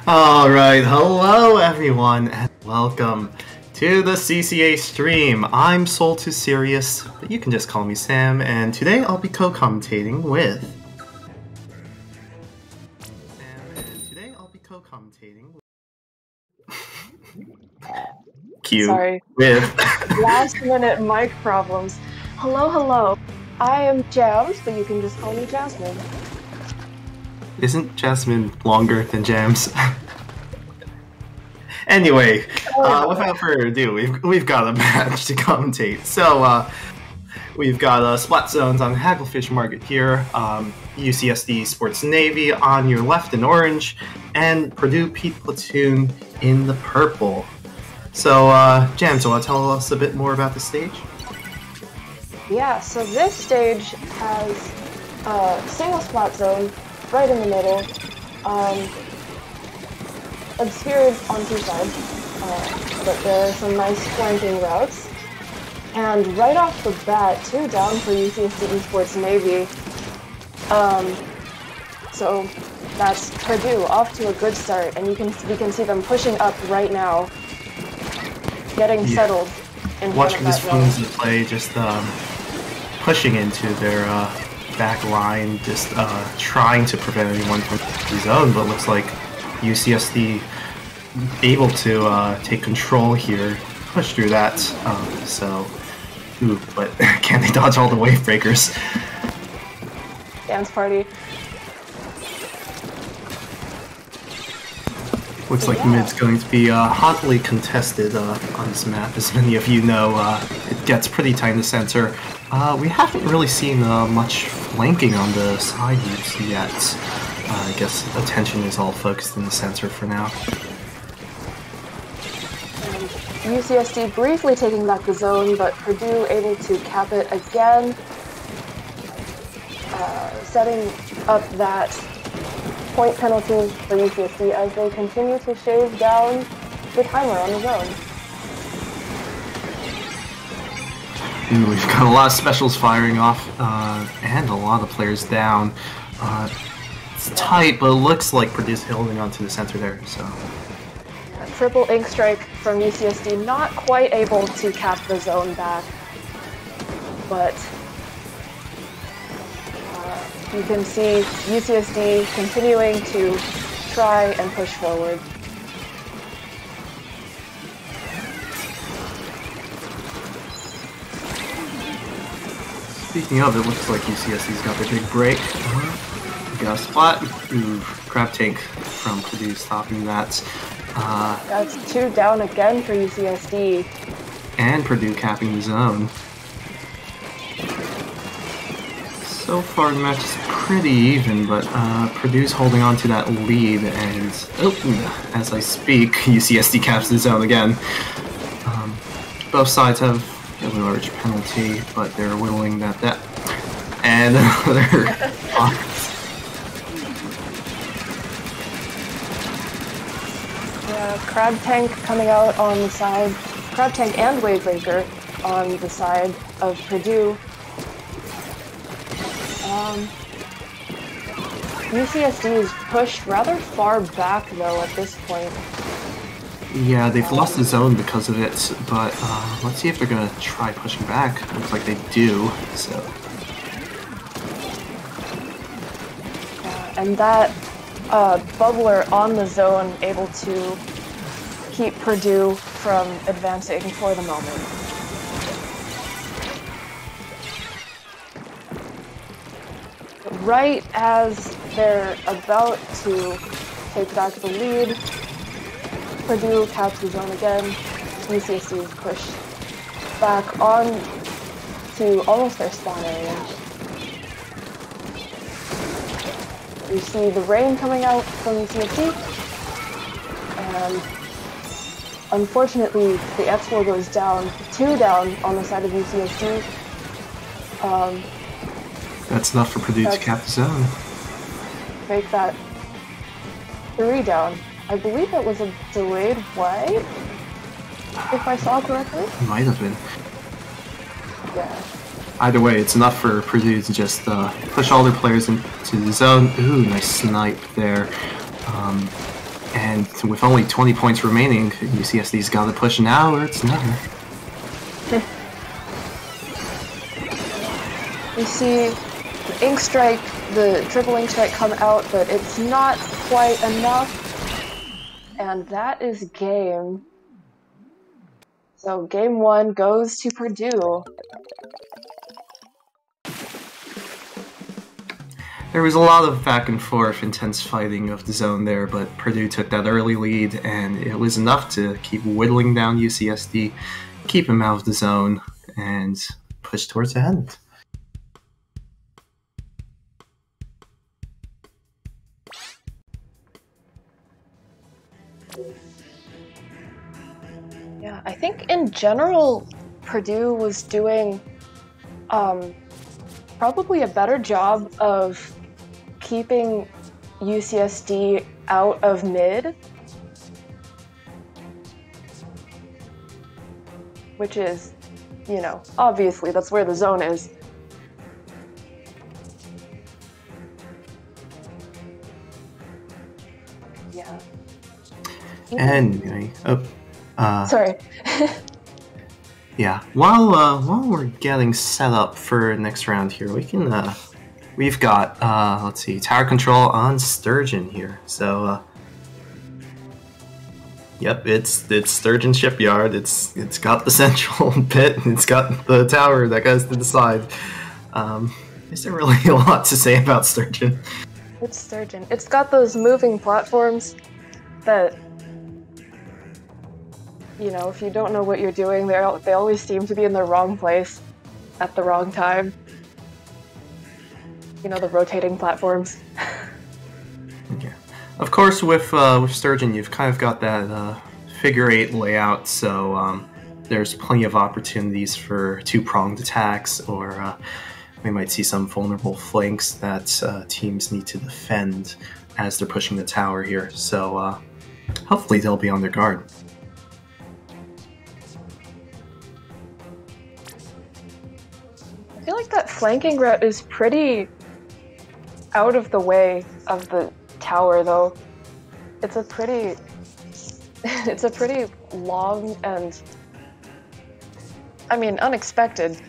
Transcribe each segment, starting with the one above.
Alright, hello everyone, and welcome to the CCA stream. I'm Soul to Sirius, but you can just call me Sam, and today I'll be co-commentating with... Q. Sorry. With... Last minute mic problems. Hello. I am Jams, but you can just call me Jasmine. Isn't Jasmine longer than Jams? Anyway, without further ado, we've got a match to commentate. So, we've got Splat Zones on Hagglefish Market here, UCSD Sports Navy on your left in orange, and Purdue Pete Platoon in the purple. So, Jams, you want to tell us a bit more about the stage? Yeah, so this stage has a single splat zone right in the middle, obscured on two sides, but there are some nice flanking routes. And right off the bat, 2 down for UCSD Esports Navy. So that's Purdue off to a good start, and we can see them pushing up right now, getting settled in Watching this Phones play, just pushing into their back line, just trying to prevent anyone from the zone, but looks like UCSD able to take control here, push through that, but can they dodge all the wave breakers? Dance party. Looks like mid's going to be hotly contested on this map. As many of you know, it gets pretty tight in the center. We haven't really seen much flanking on the side yet. I guess attention is all focused in the center for now. UCSD briefly taking back the zone, but Purdue able to cap it again, setting up that point penalty for UCSD as they continue to shave down the timer on the zone. We've got a lot of specials firing off, and a lot of players down. It's tight, but it looks like Purdue's holding on to the center there, so... Triple ink strike from UCSD, not quite able to cap the zone back, but you can see UCSD continuing to try and push forward. Speaking of, it looks like UCSD's got their big break. We got a splat. Ooh, Crab Tank from Purdue stopping that. That's 2 down again for UCSD. And Purdue capping the zone. So far the match is pretty even, but Purdue's holding on to that lead, and as I speak, UCSD caps the zone again. Both sides have a large penalty, but they're whittling that and another Crab Tank coming out on the side, Crab Tank and Wavebreaker on the side of Purdue. UCSD is pushed rather far back though at this point. Yeah, they've lost the zone because of it, but let's see if they're gonna try pushing back. Looks like they do, so. And that bubbler on the zone able to keep Purdue from advancing for the moment. Right as they're about to take back the lead, Purdue caps the zone again. UCSD is pushed back on to almost their spawn area. You see the rain coming out from UCSD, and unfortunately the X4 goes down, 2 down on the side of UCSD. That's enough for Purdue to cap the zone. Make that 3 down. I believe that was a delayed wave, if I saw correctly. It might have been. Yeah. Either way, it's enough for Purdue to just push all their players into the zone. Ooh, nice snipe there. And with only 20 points remaining, UCSD's got to push now or it's never. We see the Ink Strike, the triple Ink Strike come out, but it's not quite enough. And that is game. So game 1 goes to Purdue. There was a lot of back and forth, intense fighting of the zone there, but Purdue took that early lead, and it was enough to keep whittling down UCSD, keep him out of the zone, and push towards the end. Yeah, I think in general, Purdue was doing probably a better job of keeping UCSD out of mid, which is, you know, obviously that's where the zone is. Yeah. Anyway, sorry. Yeah, while we're getting set up for next round here, we can we've got let's see, tower control on Sturgeon here. So yep, it's Sturgeon Shipyard. It's got the central pit, and it's got the tower that goes to the side. Isn't really a lot to say about Sturgeon. It's Sturgeon. It's got those moving platforms that, you know, if you don't know what you're doing, they always seem to be in the wrong place at the wrong time. You know, the rotating platforms. Yeah. Of course, with Sturgeon, you've kind of got that figure 8 layout, so there's plenty of opportunities for two-pronged attacks, or we might see some vulnerable flanks that teams need to defend as they're pushing the tower here. So hopefully they'll be on their guard. I feel like that flanking route is pretty out of the way of the tower, though. It's a pretty long and, I mean, unexpected,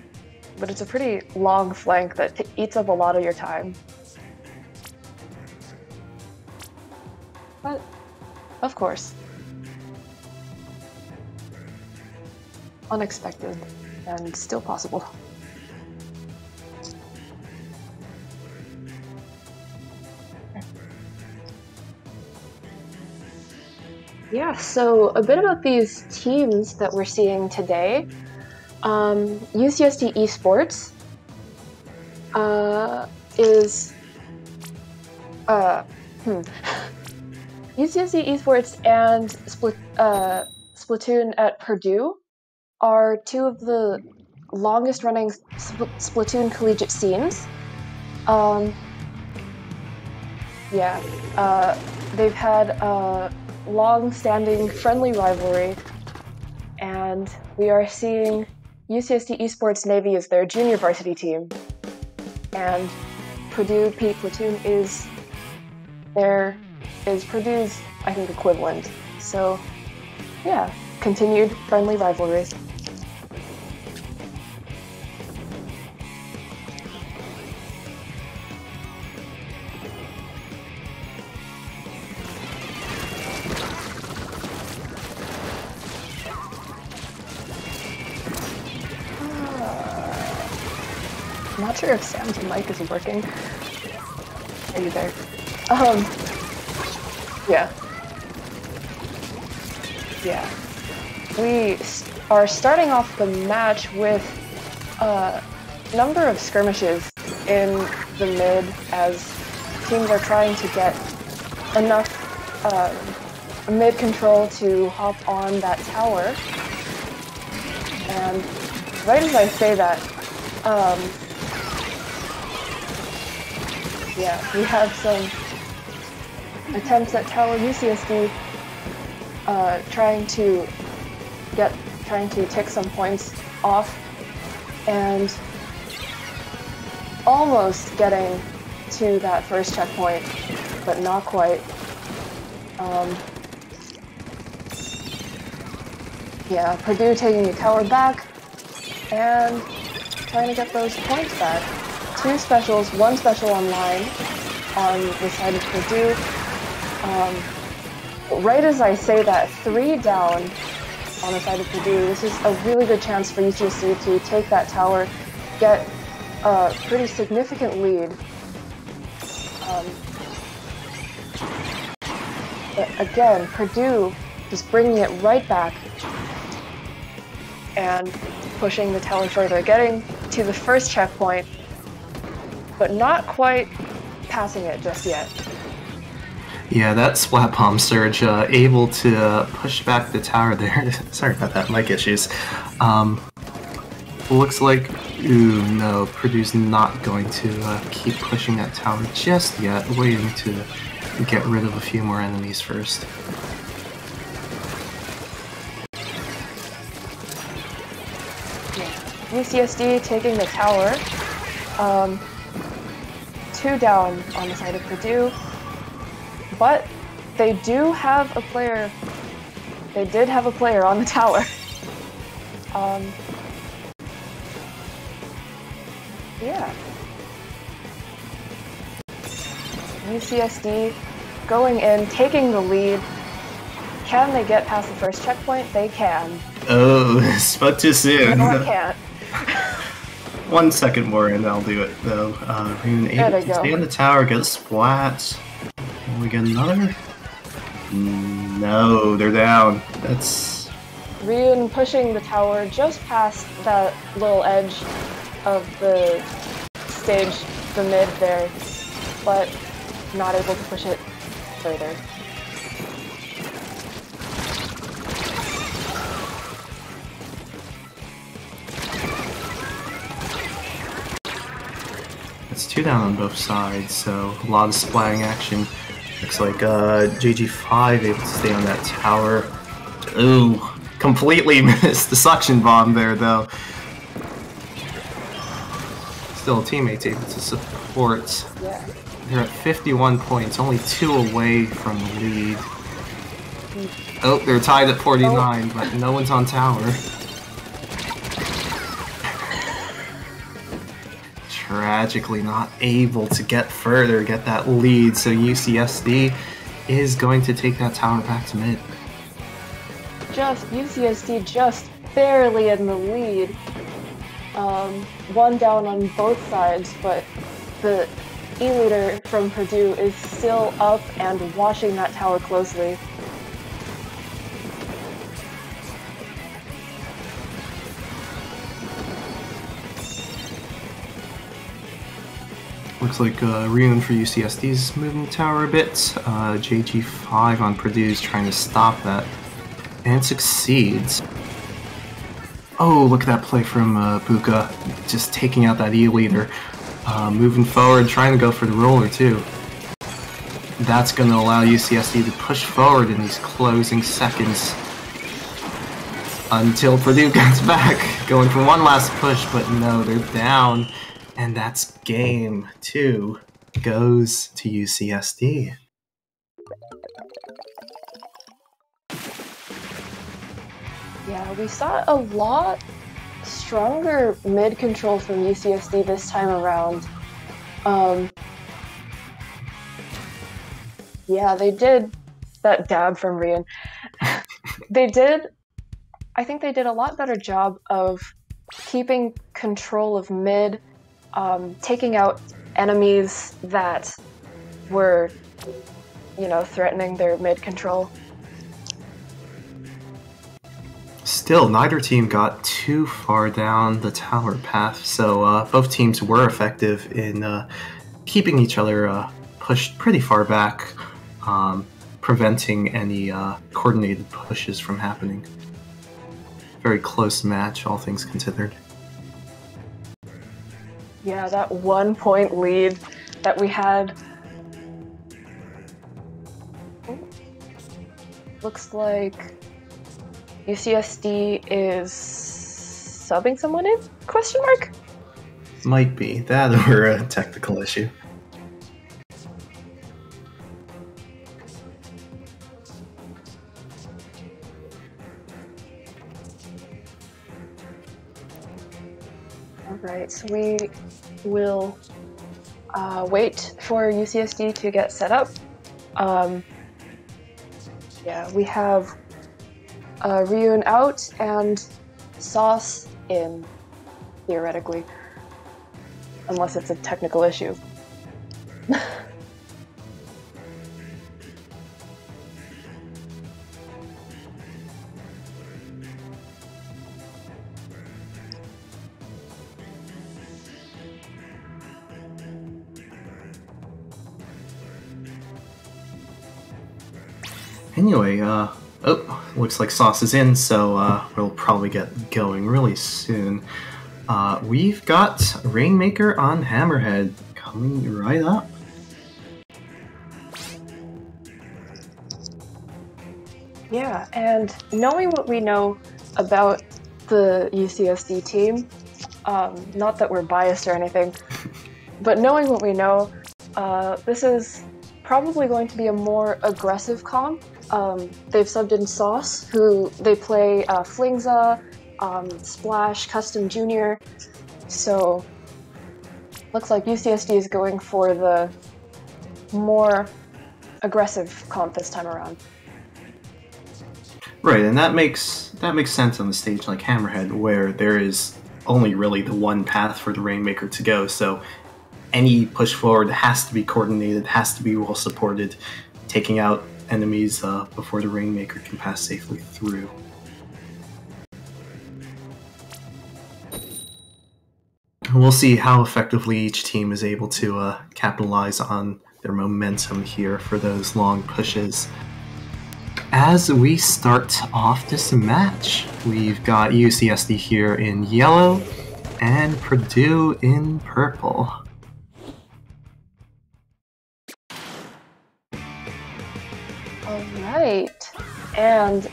but it's a pretty long flank that eats up a lot of your time. But, of course, unexpected and still possible. Yeah, so a bit about these teams that we're seeing today. UCSD Esports is UCSD Esports and Splatoon at Purdue are two of the longest running Splatoon collegiate scenes. They've had a long-standing friendly rivalry, and we are seeing UCSD Esports Navy as their junior varsity team, and Purdue P Platoon is Purdue's, I think, equivalent. So, yeah, continued friendly rivalry. Not sure if Sam's mic is working. Are you there? Yeah. We are starting off the match with a number of skirmishes in the mid as teams are trying to get enough mid control to hop on that tower. And right as I say that, we have some attempts at tower UCSD trying to tick some points off and almost getting to that first checkpoint, but not quite. Yeah, Purdue taking the tower back and trying to get those points back. 2 specials, 1 special online on the side of Purdue. Right as I say that, 3 down on the side of Purdue. This is a really good chance for UCSD to take that tower, get a pretty significant lead. But again, Purdue just bringing it right back and pushing the tower further, getting to the first checkpoint, but not quite passing it just yet. Yeah, that splat bomb surge able to push back the tower there. Sorry about that, mic issues. Looks like, ooh, no, Purdue's not going to keep pushing that tower just yet, waiting to get rid of a few more enemies first. UCSD taking the tower. 2 down on the side of Purdue. But they do have a player. They did have a player on the tower. Yeah. UCSD going in, taking the lead. Can they get past the first checkpoint? They can. Oh, spoke too soon. No, I can't. 1 second more and I'll do it though. Rune able to stay on the tower, get a splat. Can we get another? No, they're down. That's... Ryun pushing the tower just past that little edge of the stage, the mid there, but not able to push it further. It's 2 down on both sides, so a lot of splatting action. Looks like JG5 able to stay on that tower. Ooh, completely missed the suction bomb there though. Still, teammates able to support. Yeah. They're at 51 points, only 2 away from the lead. Oh, they're tied at 49, but no one's on tower. Tragically not able to get further, get that lead, so UCSD is going to take that tower back to mid. UCSD just barely in the lead. 1 down on both sides, but the E-leader from Purdue is still up and watching that tower closely. Looks like Ryun for UCSD's moving the tower a bit. JG5 on Purdue's trying to stop that. And succeeds. Oh, look at that play from Buka. Just taking out that E-leader. Moving forward, trying to go for the roller too. That's going to allow UCSD to push forward in these closing seconds. Until Purdue comes back. Going for one last push, but no, they're down. And that's game 2 goes to UCSD. Yeah, we saw a lot stronger mid control from UCSD this time around. Yeah, they did that dab from Rian. I think they did a lot better job of keeping control of mid, taking out enemies that were, threatening their mid control. Still, neither team got too far down the tower path, so both teams were effective in keeping each other pushed pretty far back, preventing any coordinated pushes from happening. Very close match, all things considered. Yeah, that 1 point lead that we had. Looks like UCSD is subbing someone in? Question mark? Might be that or a technical issue. Alright, so we will wait for UCSD to get set up. Yeah, we have Ryun out and Sauce in, theoretically. Unless it's a technical issue. Anyway, looks like Sauce is in, so we'll probably get going really soon. We've got Rainmaker on Hammerhead coming right up. Yeah, and knowing what we know about the UCSD team, not that we're biased or anything, but knowing what we know, this is probably going to be a more aggressive comp. They've subbed in Sauce, who they play Flingza, Splash, Custom Junior, so looks like UCSD is going for the more aggressive comp this time around. Right, and that makes sense on the stage like Hammerhead, where there is only really the one path for the Rainmaker to go, so any push forward has to be coordinated, has to be well supported, taking out enemies before the Rainmaker can pass safely through. We'll see how effectively each team is able to capitalize on their momentum here for those long pushes. As we start off this match, we've got UCSD here in yellow and Purdue in purple. Alright, and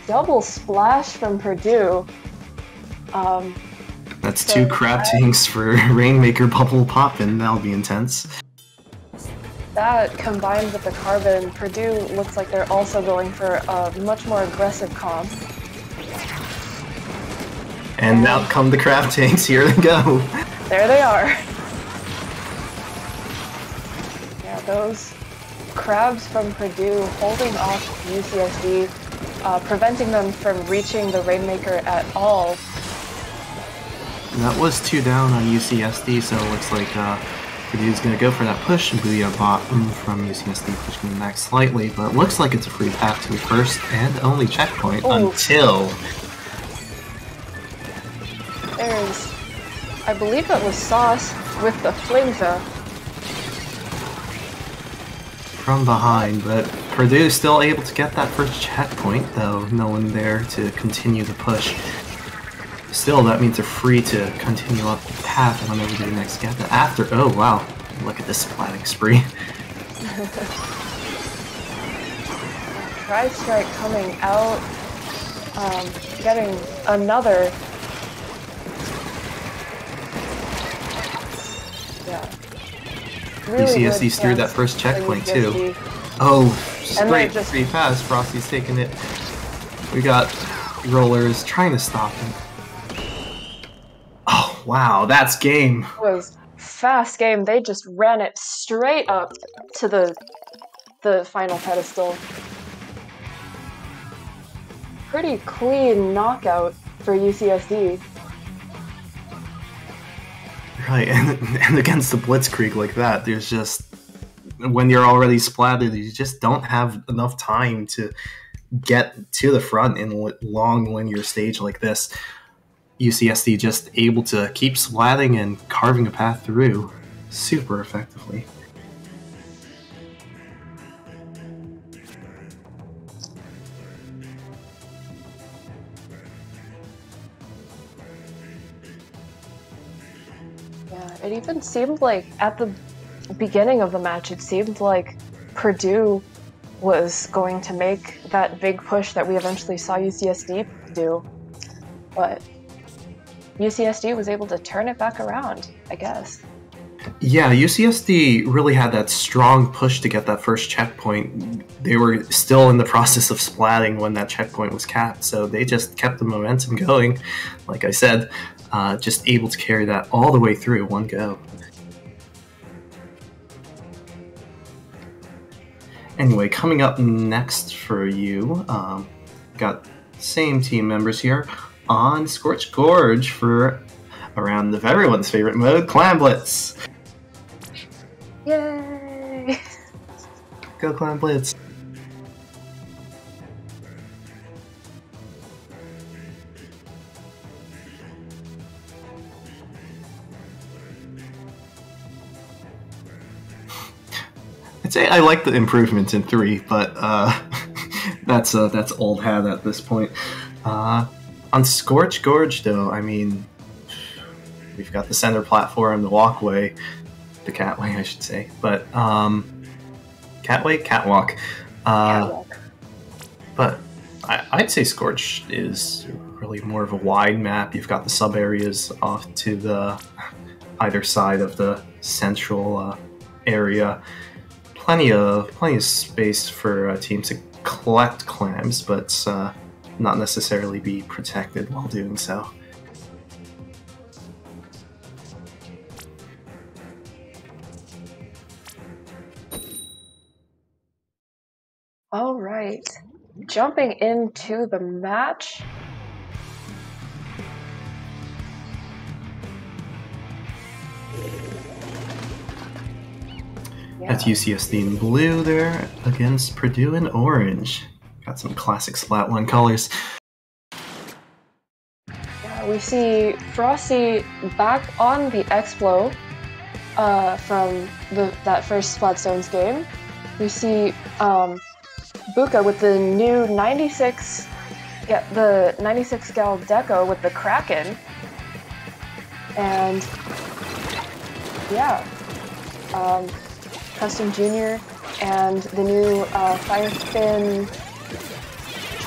double splash from Purdue. That's so two crab tanks for Rainmaker bubble poppin', that'll be intense. That combined with the carbon, Purdue looks like they're also going for a much more aggressive comp. And out come the crab tanks, here they go. There they are. Yeah, those crabs from Purdue holding off UCSD, preventing them from reaching the Rainmaker at all. That was 2 down on UCSD, so it looks like Purdue's going to go for that push, and Booyah bottom from UCSD pushing them back slightly, but it looks like it's a free path to the first and only checkpoint until... There's... I believe that was Sauce with the Flingza. From behind, but Purdue still able to get that first checkpoint, though no one there to continue the push. Still, that means they're free to continue up the path whenever they next get that. After, oh wow, look at this splatting spree. Tri-Strike coming out, getting another. Yeah. Really UCSD's through that first checkpoint too. Oh, straight free pass. Frosty's taking it. We got rollers trying to stop him. Oh, wow, that's game. It was fast game. They just ran it straight up to the final pedestal. Pretty clean knockout for UCSD. Right, and against the Blitzkrieg like that, there's just... When you're already splattered, you just don't have enough time to get to the front in a long linear stage like this. UCSD just able to keep splatting and carving a path through super effectively. Yeah, it even seemed like at the beginning of the match, it seemed like Purdue was going to make that big push that we eventually saw UCSD do, but UCSD was able to turn it back around, I guess. Yeah, UCSD really had that strong push to get that first checkpoint. They were still in the process of splatting when that checkpoint was capped, so they just kept the momentum going, like I said. just able to carry that all the way through one go. Anyway, coming up next for you, got same team members here on Scorched Gorge for a round of everyone's favorite mode, Clam Blitz. Yay! Go Clam Blitz. I'd say I like the improvements in 3, but that's old hat at this point. On Scorched Gorge, though, I mean, we've got the center platform, the walkway, the catway, I should say, but catway, catwalk. Catwalk. But I'd say Scorched is really more of a wide map. You've got the sub areas off to the either side of the central area. Plenty of space for teams to collect clams, but not necessarily be protected while doing so. All right, jumping into the match. That's UCSD in blue there against Purdue in orange. Got some classic Splat 1 colors. Yeah, we see Frosty back on the Explo from that first Splatstones game. We see Buka with the new 96, the 96 Gal Deco with the Kraken. And yeah, Custom Junior and the new Firefin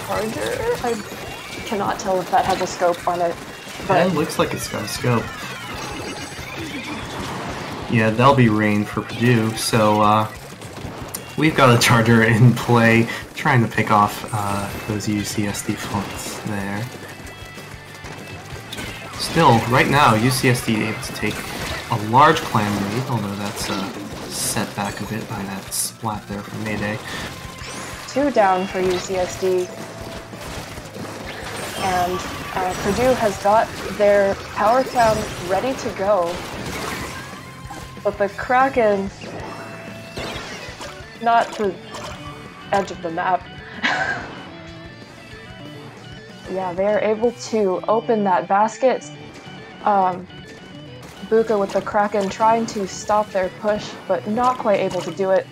Charger. I cannot tell if that has a scope on it. But it looks like it's got a scope. Yeah, that'll be rain for Purdue, so we've got a Charger in play, trying to pick off those UCSD fronts there. Still, right now, UCSD able to take a large clam lead, although that's set back a bit by that splat there from Mayday. 2 down for UCSD. And Purdue has got their power cam ready to go. But the Kraken, not the edge of the map. Yeah, they are able to open that basket. Buka with the Kraken trying to stop their push, but not quite able to do it.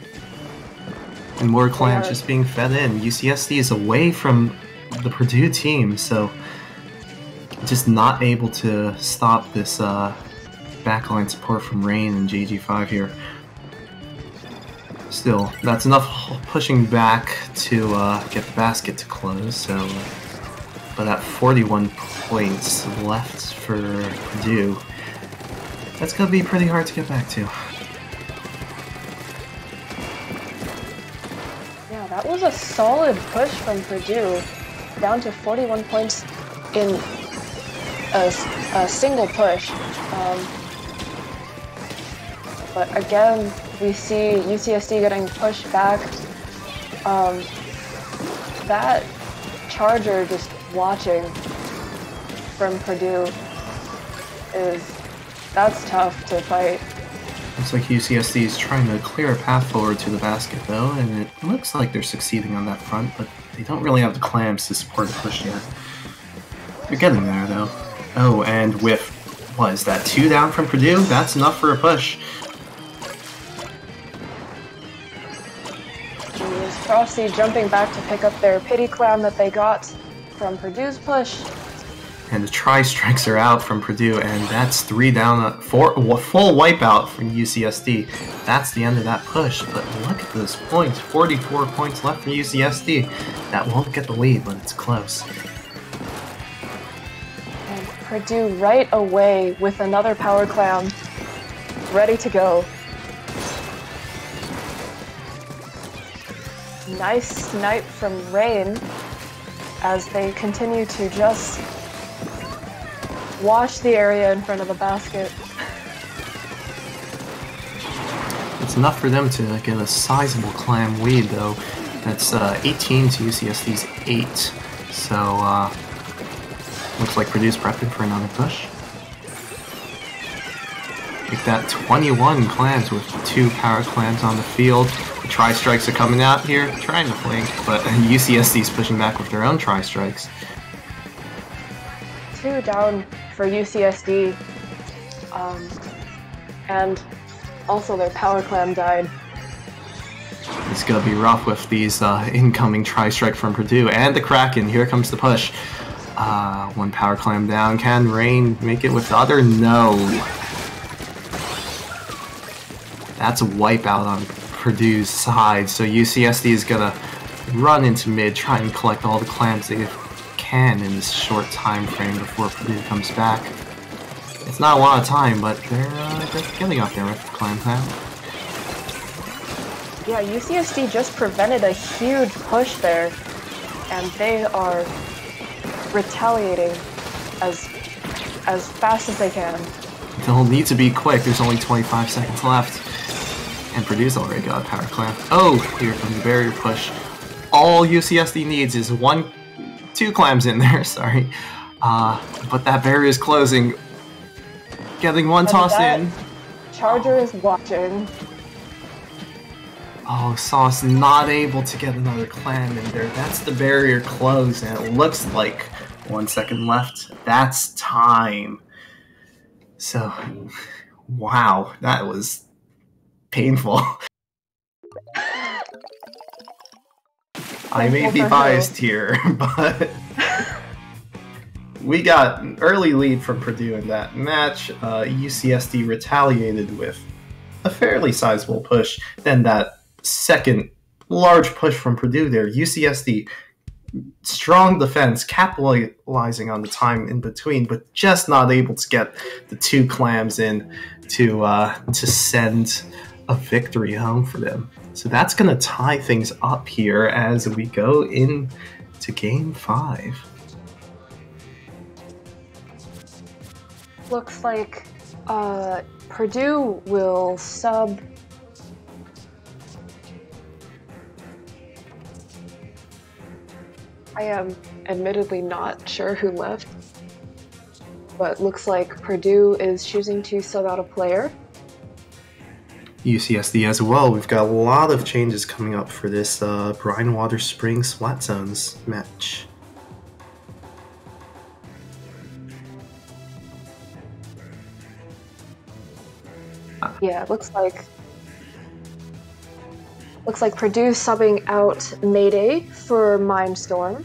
And more clams just being fed in. UCSD is away from the Purdue team, so just not able to stop this backline support from Rain and JG5 here. Still, that's enough pushing back to get the basket to close, so but at 41 points left for Purdue, that's going to be pretty hard to get back to. Yeah, that was a solid push from Purdue, down to 41 points in a single push. But again, we see UCSD getting pushed back. That Charger just watching from Purdue that's tough to fight. Looks like UCSD is trying to clear a path forward to the basket though, and it looks like they're succeeding on that front, but they don't really have the clams to support the push yet. They're getting there though. Oh, and with, what is that, 2 down from Purdue? That's enough for a push. Frosty jumping back to pick up their pity clam that they got from Purdue's push. And the tri-strikes are out from Purdue, and that's 3 down, full wipeout from UCSD. That's the end of that push, but look at those points. 44 points left for UCSD. That won't get the lead, but it's close. And Purdue right away with another power clam, ready to go. Nice snipe from Rain as they continue to just Wash the area in front of the basket. It's enough for them to get a sizable clam lead, though. That's 18 to UCSD's 8. So, looks like Purdue's prepping for another push. Make that 21 clams with 2 power clams on the field. The tri-strikes are coming out here, trying to flank, but UCSD's pushing back with their own tri-strikes. 2 down for UCSD. And also their power clam died. It's gonna be rough with these incoming tri-strike from Purdue. And the Kraken, here comes the push. 1 power clam down. Can Rain make it with the other? No. That's a wipeout on Purdue's side, so UCSD is gonna run into mid, try and collect all the clams they can in this short time frame before Purdue comes back. It's not a lot of time, but they're getting up there with the clam. Yeah, UCSD just prevented a huge push there, and they are retaliating as fast as they can. They'll need to be quick. There's only 25 seconds left. And Purdue's already got a power clam. Oh, here comes the barrier push. All UCSD needs is 2 clams in there, sorry. But that barrier is closing. Getting one tossed in. Charger is watching. Oh, Sauce not able to get another clam in there. That's the barrier closed, and it looks like 1 second left. That's time. So, wow, that was painful. I may be biased here, but we got an early lead from Purdue in that match. UCSD retaliated with a fairly sizable push. Then that second large push from Purdue there. UCSD, strong defense, capitalizing on the time in between, but just not able to get the 2 clams in to send a victory home for them. So that's going to tie things up here as we go into Game 5. Looks like Purdue will sub. I am admittedly not sure who left, but looks like Purdue is choosing to sub out a player. UCSD as well. We've got a lot of changes coming up for this Brine Water Springs Flat Zones match. Yeah, looks like Purdue subbing out Mayday for Mindstorm.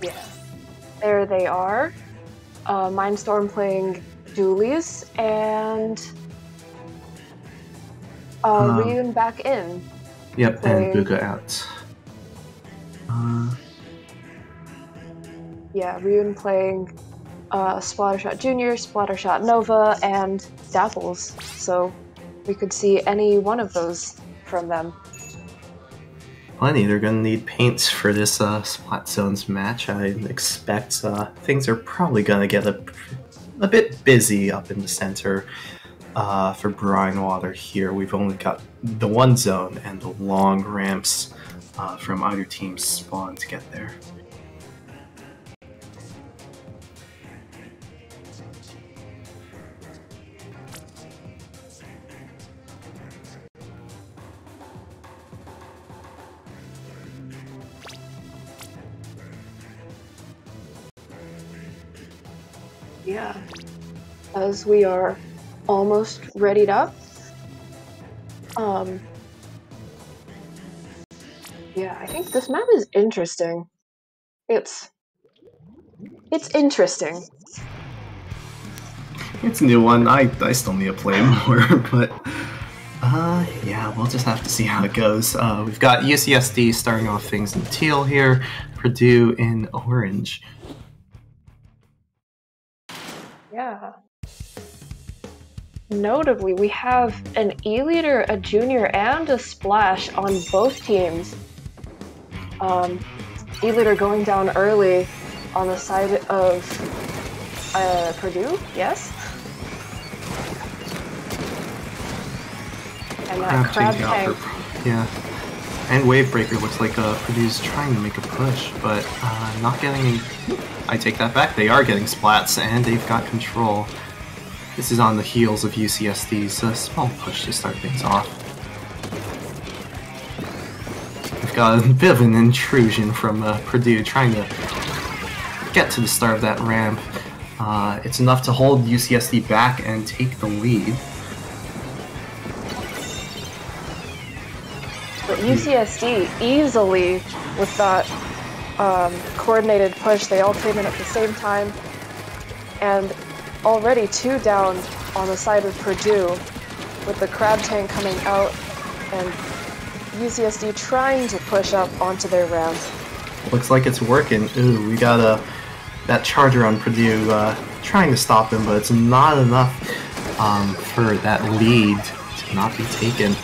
Yeah, there they are. Mindstorm playing Julius and Ryun back in. Yep, and Buga out. Yeah, Ryun playing Splattershot Junior, Splattershot Nova, and Dapples. So we could see any one of those from them. Plenty. They're going to need paints for this Splat Zones match. I expect things are probably going to get a bit busy up in the center for Brine Water here. We've only got the 1 zone and the long ramps from either team's spawn to get there. Yeah, as we are almost readied up. Yeah, I think this map is interesting. It's interesting. It's a new one. I still need to play more, but yeah, we'll just have to see how it goes. We've got UCSD starting off things in teal here, Purdue in orange. Yeah. Notably, we have an E-leader, a junior, and a splash on both teams. E-Leader going down early on the side of Purdue, yes? And that crab tank. Yeah. And Wavebreaker looks like Purdue's trying to make a push, but not getting any... I take that back. They are getting splats, and they've got control. This is on the heels of UCSD's small push to start things off. We've got a bit of an intrusion from Purdue trying to get to the start of that ramp. It's enough to hold UCSD back and take the lead. But UCSD easily, with that coordinated push, they all came in at the same time, and already 2 down on the side of Purdue, with the crab tank coming out, and UCSD trying to push up onto their ramp. Looks like it's working. Ooh, we got that charger on Purdue trying to stop him, but it's not enough for that lead to not be taken.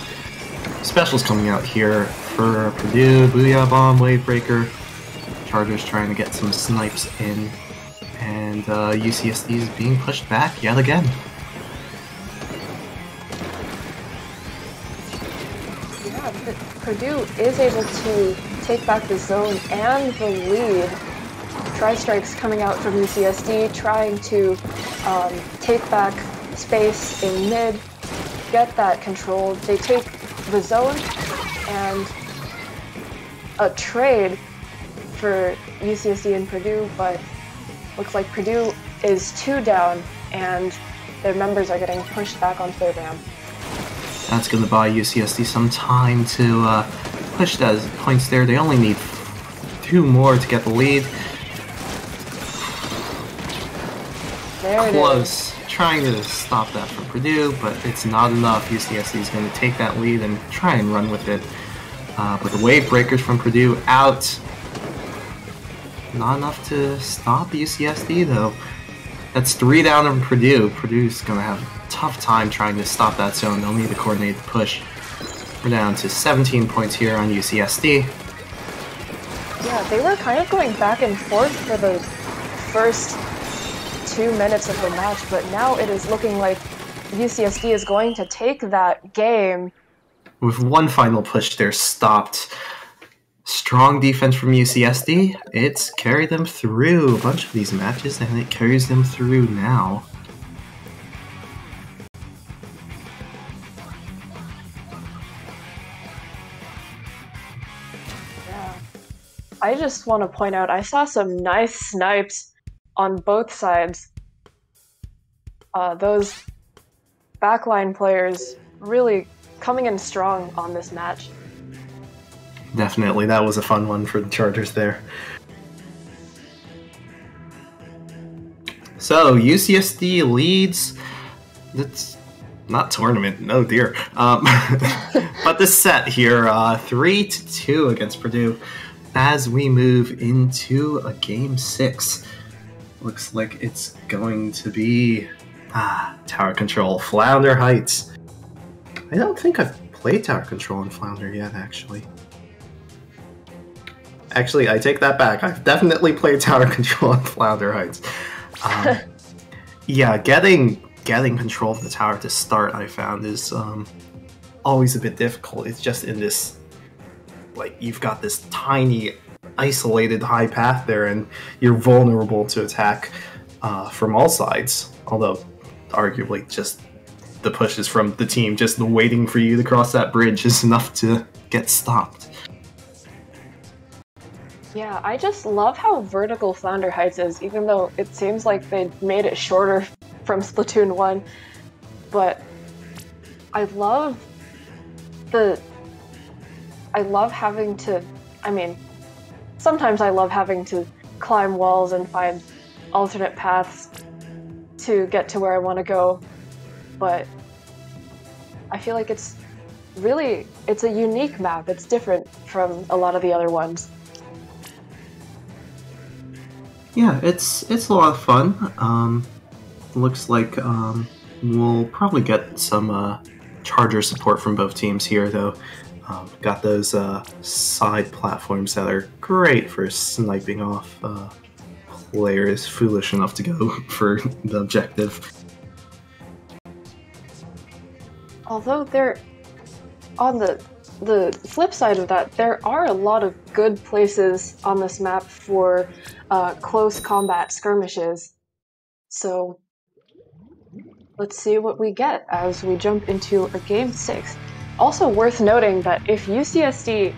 Specials coming out here for Purdue, Booyah Bomb, Wavebreaker. Chargers trying to get some snipes in, and UCSD is being pushed back yet again. Yeah, but Purdue is able to take back the zone and the lead. Tri-Strikes coming out from UCSD, trying to take back space in mid, get that controlled. They take the zone, and a trade for UCSD and Purdue, but looks like Purdue is 2 down, and their members are getting pushed back onto their ramp. That's going to buy UCSD some time to push those points there. They only need 2 more to get the lead. There Close. Trying to stop that from Purdue, but it's not enough. UCSD is going to take that lead and try and run with it. But the wave breakers from Purdue out. Not enough to stop UCSD though. That's 3 down on Purdue. Purdue's going to have a tough time trying to stop that zone. They'll need a coordinated push. We're down to 17 points here on UCSD. Yeah, they were kind of going back and forth for the first 2 minutes of the match, but now it is looking like UCSD is going to take that game. With one final push, they're stopped. Strong defense from UCSD. It's carried them through a bunch of these matches, and it carries them through now. Yeah. I just want to point out, I saw some nice snipes on both sides. Those backline players really coming in strong on this match. Definitely, that was a fun one for the Chargers there. So, UCSD leads. That's not tournament, no dear. But this set here, 3-2 against Purdue as we move into a Game 6. Looks like it's going to be Tower Control, Flounder Heights. I don't think I've played Tower Control in Flounder yet, actually. Actually, I take that back. I've definitely played Tower Control in Flounder Heights. Yeah, getting control of the tower to start, I found, is always a bit difficult. It's just in this, like, you've got this tiny, isolated high path there, and you're vulnerable to attack from all sides. Although, arguably, just the pushes from the team, just waiting for you to cross that bridge is enough to get stopped. Yeah, I just love how vertical Flounder Heights is, even though it seems like they made it shorter from Splatoon 1. But I love having to, sometimes I love having to climb walls and find alternate paths to get to where I want to go. But I feel like it's a unique map. It's different from a lot of the other ones. Yeah, it's a lot of fun. Looks like we'll probably get some charger support from both teams here, though. Got those side platforms that are great for sniping off players foolish enough to go for the objective. Although there, on the flip side of that, there are a lot of good places on this map for close combat skirmishes. So let's see what we get as we jump into a game 6. Also worth noting that if UCSD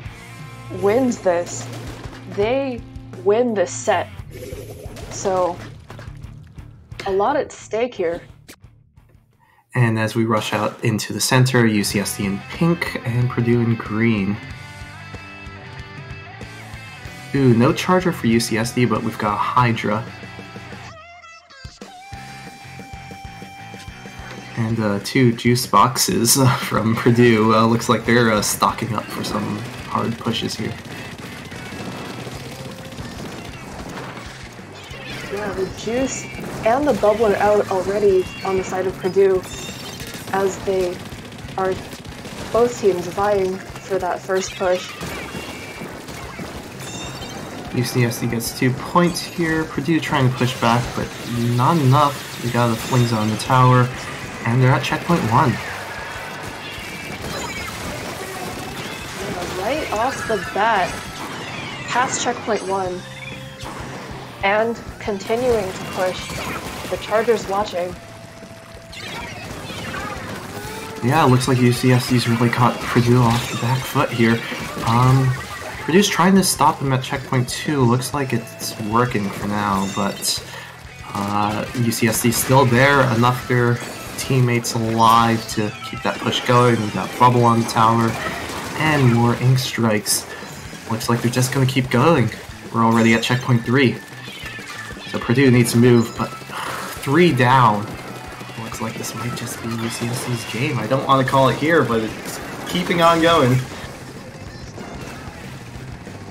wins this, they win this set. So a lot at stake here. And as we rush out into the center, UCSD in pink and Purdue in green. Ooh, no charger for UCSD, but we've got Hydra. And 2 juice boxes from Purdue. Looks like they're stocking up for some hard pushes here. Yeah, the juice and the bubbler out already on the side of Purdue, as they are both teams vying for that first push. UCSD gets 2 points here. Purdue trying to push back, but not enough. We got the flings on the tower, and they're at checkpoint 1. Yeah, right off the bat, past checkpoint 1, and continuing to push. The Chargers watching. Yeah, it looks like UCSD's really caught Purdue off the back foot here. Purdue's trying to stop them at checkpoint 2. Looks like it's working for now, but UCSD's still there. Enough of their teammates alive to keep that push going. We got bubble on the tower and more ink strikes. Looks like they're just going to keep going. We're already at checkpoint 3. So Purdue needs to move, but 3 down. Looks like this might just be UCSD's game. I don't want to call it here, but it's keeping on going.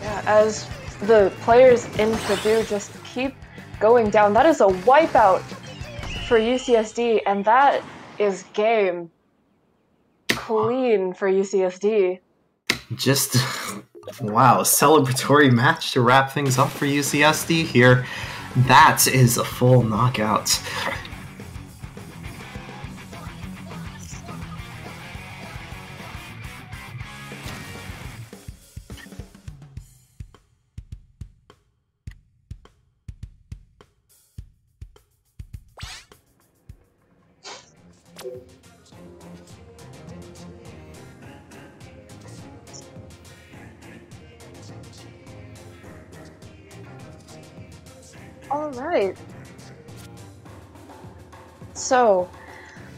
Yeah, as the players in Purdue just keep going down. That is a wipeout for UCSD, and that is game clean for UCSD. Just, wow, celebratory match to wrap things up for UCSD here. That is a full knockout. All right. So,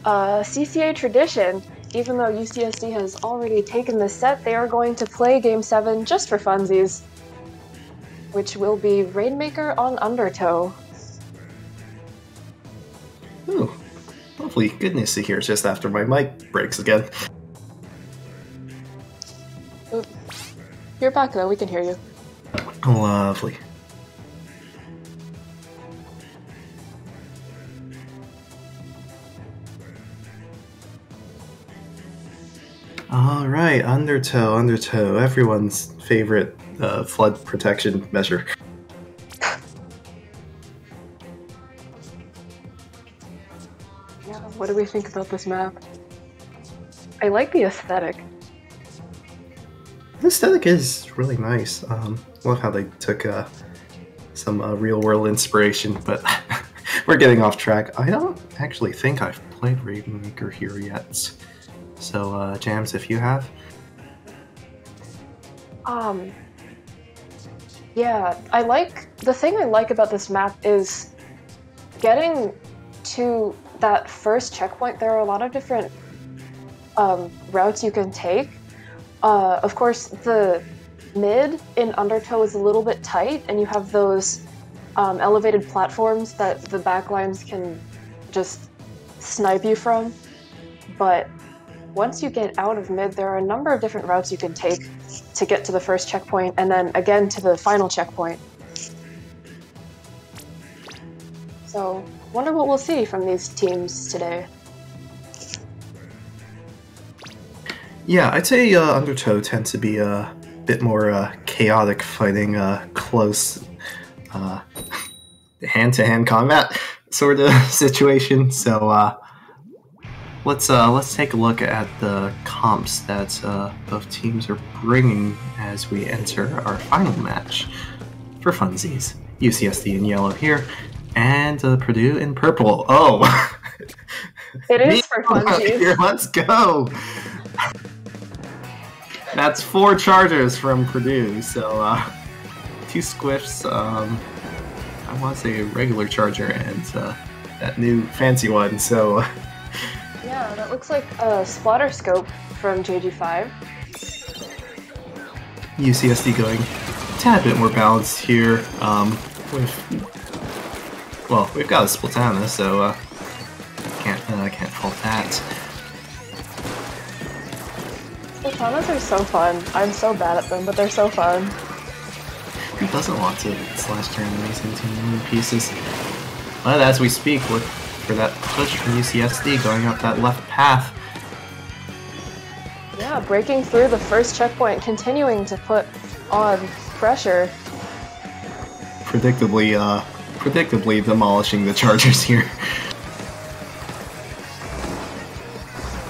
CCA tradition, even though UCSD has already taken this set, they are going to play Game 7 just for funsies, which will be Rainmaker on Undertow. Ooh, lovely goodness to hear just after my mic breaks again. Oop. You're back though, we can hear you. Lovely. Alright, Undertow, everyone's favorite flood protection measure. Yeah, what do we think about this map? I like the aesthetic. The aesthetic is really nice. Love how they took some real-world inspiration, but we're getting off track. I don't actually think I've played Rainmaker here yet. So, Jams, if you have? Yeah, the thing I like about this map is getting to that first checkpoint. There are a lot of different routes you can take. Of course, the mid in Undertow is a little bit tight, and you have those elevated platforms that the backlines can just snipe you from. But once you get out of mid, there are a number of different routes you can take to get to the first checkpoint, and then again to the final checkpoint. So, wonder what we'll see from these teams today. Yeah, I'd say Undertow tends to be a bit more chaotic fighting, close, hand-to-hand combat sort of situation. So let's take a look at the comps that both teams are bringing as we enter our final match for funsies. UCSD in yellow here, and Purdue in purple. Oh, it is for funsies. Here, let's go. That's 4 chargers from Purdue, so 2 squiffs. I want to say a regular charger and that new fancy one. So yeah, that looks like a splatter scope from JG5. UCSD going a tad bit more balanced here. We've got a Splatana, so can't fault that. Splatanas are so fun. I'm so bad at them, but they're so fun. Who doesn't want to slash their enemies into million pieces? But as we speak, look for that push from UCSD going up that left path. Yeah, breaking through the first checkpoint, continuing to put on pressure. Predictably demolishing the chargers here.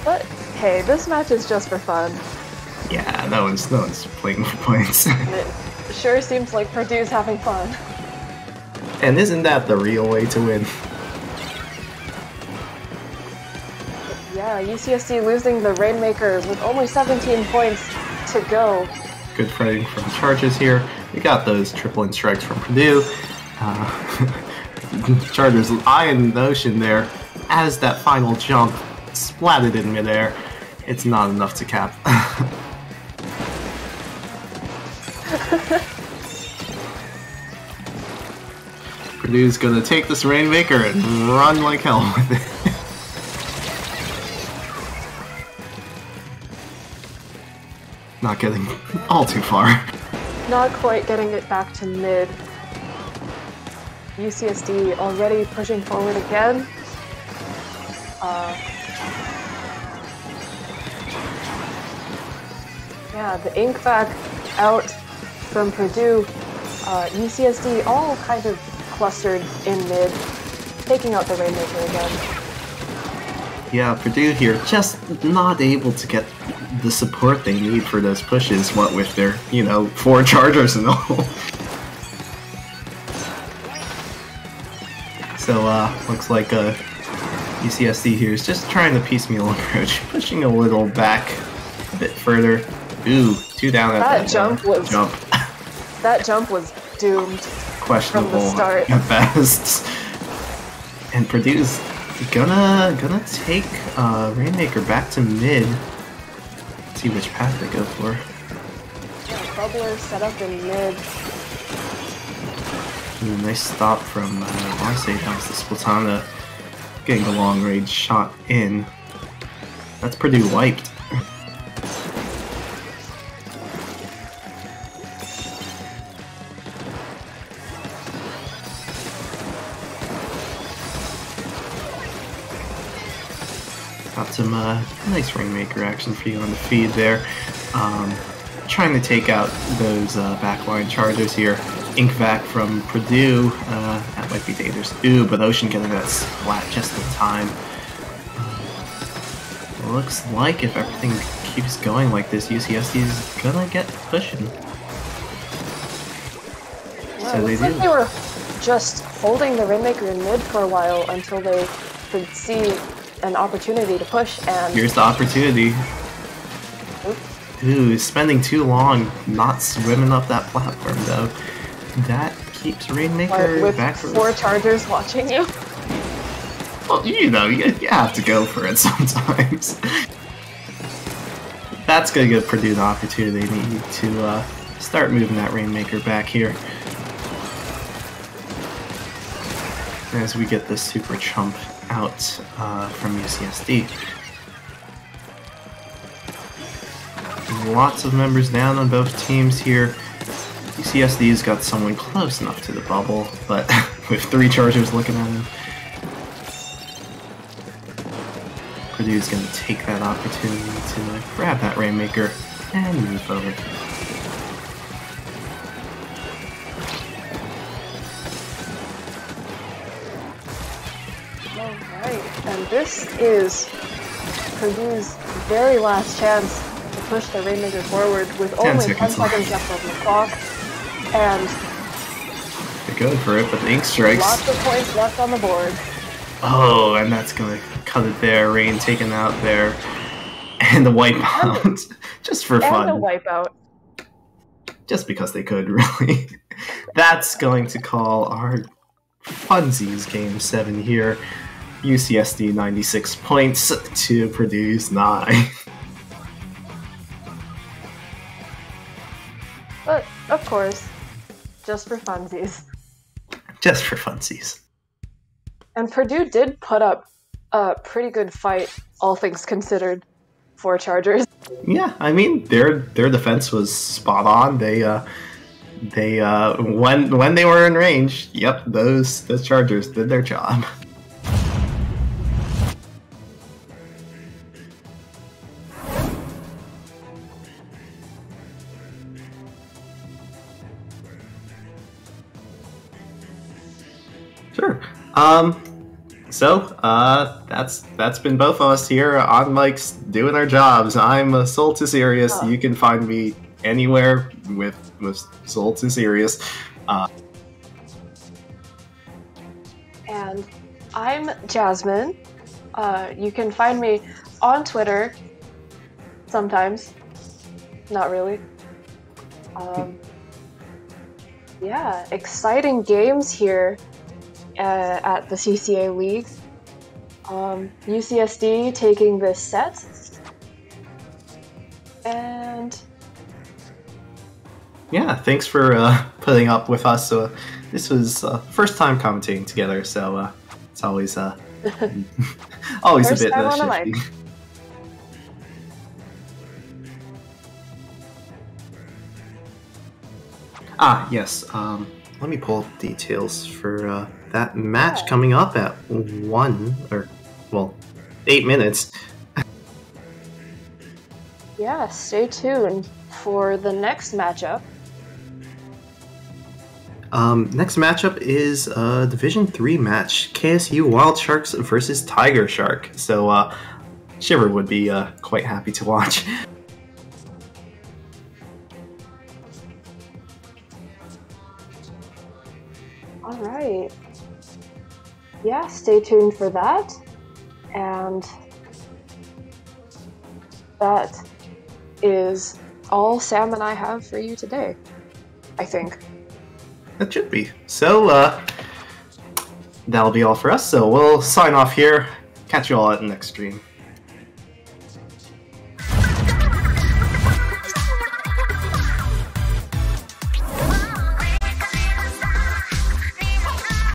But hey, this match is just for fun. Yeah, no one's playing for points. It sure seems like Purdue's having fun. And isn't that the real way to win? Yeah, UCSD losing the Rainmaker with only 17 points to go. Good fighting from charges here. We got those tripling strikes from Purdue. Chargers eyeing the ocean there as that final jump splatted in midair. It's not enough to cap. Purdue's gonna take this Rainmaker and run like hell with it. Not getting all too far. Not quite getting it back to mid. UCSD already pushing forward again. Yeah, the ink back out from Purdue. UCSD all kind of clustered in mid, taking out the Rainmaker again. Yeah, Purdue here just not able to get the support they need for those pushes, what with their, 4 chargers and all. So, looks like UCSD here is just trying the piecemeal approach, pushing a little back a bit further. Ooh, 2 down at that jump. That jump was doomed. Questionable from the start. At best. And Purdue's gonna take Rainmaker back to mid. Let's see which path they go for. Yeah, Bubbler set up in mid. Ooh, nice stop from, I want to say that was the Splatana getting the long range shot in. That's Purdue wiped. Got some nice Rainmaker action for you on the feed there. Trying to take out those backline chargers here. Inkvac from Purdue, that might be dangerous. Ooh, but Ocean getting that splat just in time. Looks like if everything keeps going like this, UCSD is gonna get pushing. Yeah, So it looks like they were just holding the Rainmaker in mid for a while until they could see an opportunity to push, and here's the opportunity. Ooh, spending too long not swimming up that platform though. That keeps Rainmaker with back. 4 chargers watching you. Well, you have to go for it sometimes. That's gonna give Purdue the opportunity they need to start moving that Rainmaker back here. As we get this super chump out from UCSD. Lots of members down on both teams here. UCSD's got someone close enough to the bubble, but with 3 chargers looking at him. Purdue's going to take that opportunity to grab that Rainmaker and move forward. Alright, and this is Purdue's very last chance to push the Rainmaker forward with only 10 seconds left on the clock. And they're going for it, but the ink strikes. Lots of points left on the board. Oh, and that's going to cut it there. Rain taken out there. And the wipeout. Just for fun. And the wipeout. Just because they could, really. That's going to call our Funsies Game 7 here. UCSD 96 points to Purdue's 9. But, of course, just for funsies. Just for funsies. And Purdue did put up a pretty good fight, all things considered, for Chargers. Yeah, I mean, their defense was spot on. They when they were in range, yep, those Chargers did their job. Sure. So that's been both of us here on mics doing our jobs. I'm Soul to Serious. You can find me anywhere with Soul to Serious. And I'm Jasmine. You can find me on Twitter sometimes. Not really. Yeah, exciting games here at the CCA League. UCSD taking this set. And yeah, thanks for putting up with us. This was first time commentating together, so it's always always first a bit time on a shifty. mic. Yes. Let me pull up details for that match coming up at 8 minutes. Yeah, stay tuned for the next matchup. Next matchup is a Division 3 match, KSU Wild Sharks versus Tiger Shark. So Shiver would be quite happy to watch. Alright. Yeah, stay tuned for that. And that is all Sam and I have for you today, I think. That should be. So, that'll be all for us. So we'll sign off here. Catch you all at the next stream.